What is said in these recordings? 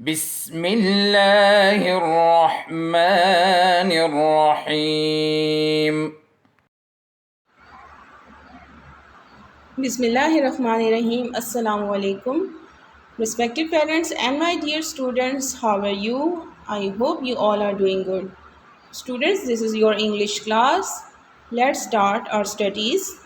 बिस्मिल्लाहिर्रहमानिर्रहीम। Bismillahirrahmanirrahim. Assalamu alaikum. Respected parents and my dear students, how are you? I hope you all are doing good. Students, this is your English class. Let's start our studies.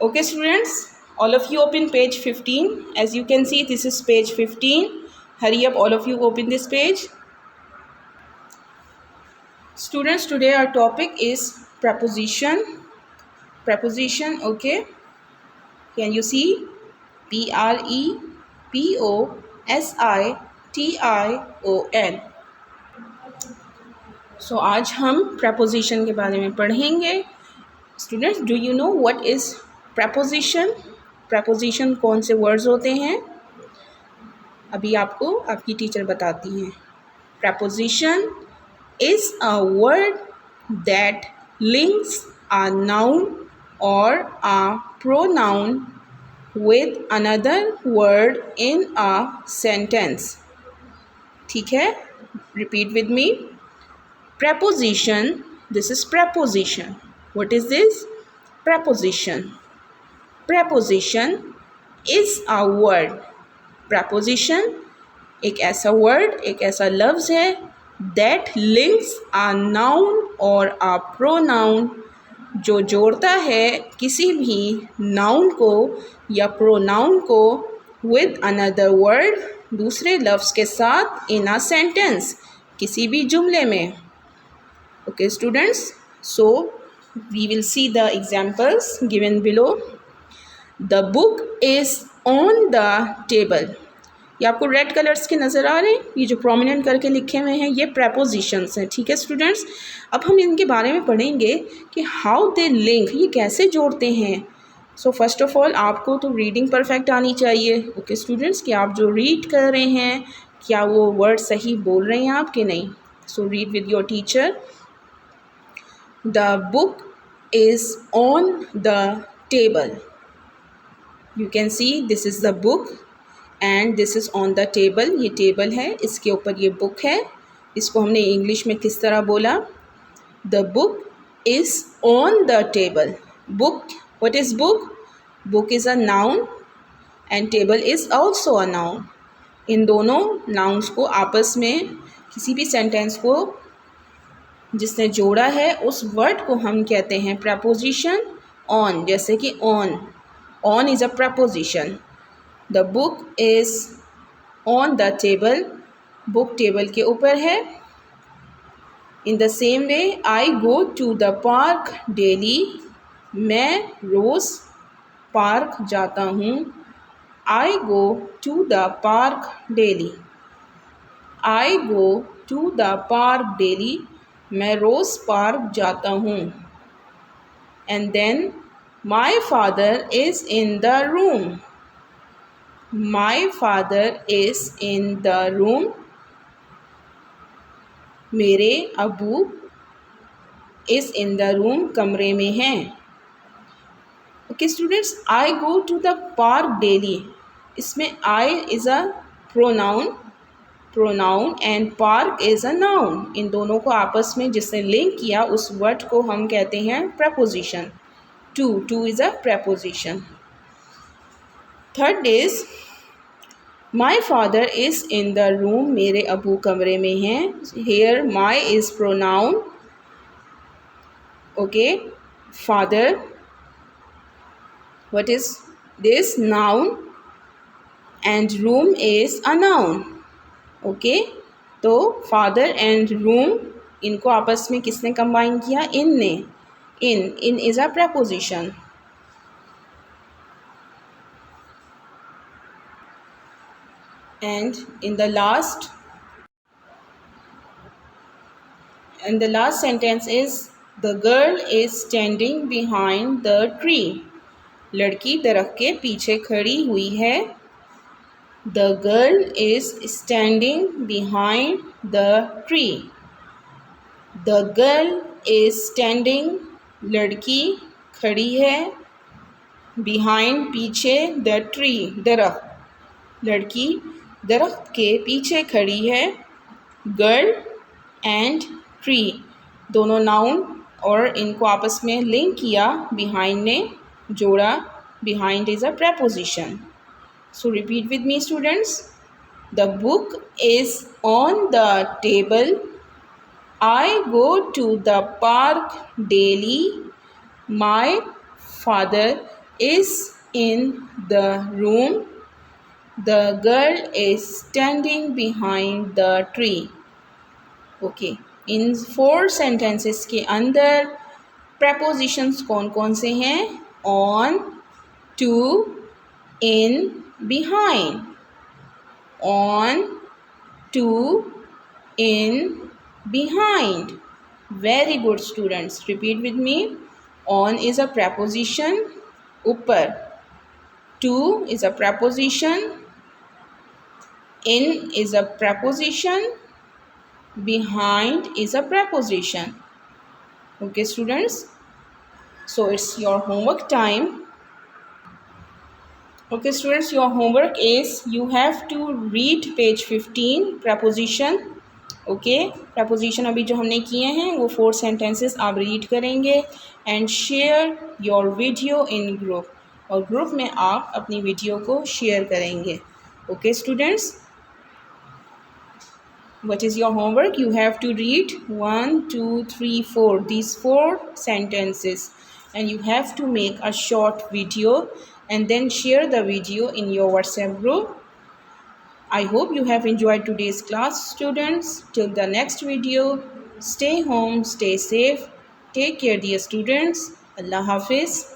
Okay, students, all of you open page 15. As you can see, this is page 15. Hurry up, all of you open this page. Students, today our topic is preposition. Preposition, okay? Can you see? preposition. सो आज हम preposition के बारे में पढ़ेंगे. Students, do you know what is preposition? preposition कौन से words होते हैं? अभी आपको आपकी टीचर बताती हैं. preposition is a word that links a noun or a pronoun with another word in a sentence. ठीक है? Repeat with me. Preposition. This is preposition. What is this? Preposition. Preposition is a word. Preposition एक ऐसा word, एक ऐसा लफ्ज़ है that links a noun or a pronoun जो जोड़ता है किसी भी noun को या pronoun को with another word दूसरे लफ्ज़ के साथ in a sentence किसी भी जुमले में. Okay students, so we will see the examples given below. The book is on the table. ये आपको रेड कलर्स के नज़र आ रहे हैं, ये जो प्रोमिनेंट करके लिखे हुए हैं ये prepositions हैं. ठीक है स्टूडेंट्स, अब हम इनके बारे में पढ़ेंगे कि हाउ दे लिंक, ये कैसे जोड़ते हैं. सो फर्स्ट ऑफ ऑल आपको तो रीडिंग परफेक्ट आनी चाहिए. ओके स्टूडेंट्स, कि आप जो रीड कर रहे हैं क्या वो वर्ड सही बोल रहे हैं आप कि नहीं. So read with your teacher. The book is on the table. You can see this is the book and this is on the table. ये टेबल है, इसके ऊपर ये बुक है. इसको हमने इंग्लिश में किस तरह बोला? The book is on the table. Book, what is book? Book is a noun and table is also a noun. इन दोनों नाउन्स को आपस में किसी भी सेंटेंस को जिसने जोड़ा है उस वर्ड को हम कहते हैं preposition on. जैसे कि on. On is a preposition. The book is on the table. Book table के ऊपर है. In the same way, I go to the park daily. मैं रोज़ पार्क जाता हूँ. I go to the park daily. I go to the park daily. मैं रोज़ park जाता हूँ. And then my father is in the room. My father is in the room. मेरे Abu is in the room कमरे में हैं. Okay students, I go to the park daily. इसमें I is a pronoun and park is a noun. इन दोनों को आपस में जिसने लिंक किया उस वर्ड को हम कहते हैं preposition. To is a preposition. Third is my father is in the room. मेरे अबू कमरे में हैं. Here my is pronoun. Okay, father. What is this? Noun. And room is a noun. Okay, तो फादर एंड रूम इनको आपस में किसने combine किया? इन ने. In is a preposition. and in the last sentence is the girl is standing behind the tree. लड़की दरख्त के पीछे खड़ी हुई है. The girl is standing behind the tree. The girl is standing, लड़की खड़ी है. Behind, पीछे, the tree, दरख्त. लड़की दरख्त के पीछे खड़ी है। गर्ल एंड ट्री दोनों नाउन और इनको आपस में लिंक किया बिहाइंड ने जोड़ा। Behind is a preposition. So repeat with me students. The book is on the table. I go to the park daily. My father is in the room. The girl is standing behind the tree. Okay. In 4 sentences के अंदर prepositions कौन कौन से हैं? On, to, in, behind. On, to, in, behind. Very good students. Repeat with me. On is a preposition, ऊपर. To is a preposition. In is a preposition. Behind is a preposition. Okay students. So it's your homework time. Okay students, your homework is you have to read page 15 preposition. Okay preposition अभी जो हमने किए हैं वो 4 sentences आप read करेंगे and share your video in group, और group में आप अपनी वीडियो को शेयर करेंगे. Okay students, what is your homework? You have to read 1, 2, 3, 4 these 4 sentences, and you have to make a short video and then share the video in your WhatsApp group. I hope you have enjoyed today's class students. Till the next video, stay home, stay safe, take care dear students. Allah Hafiz.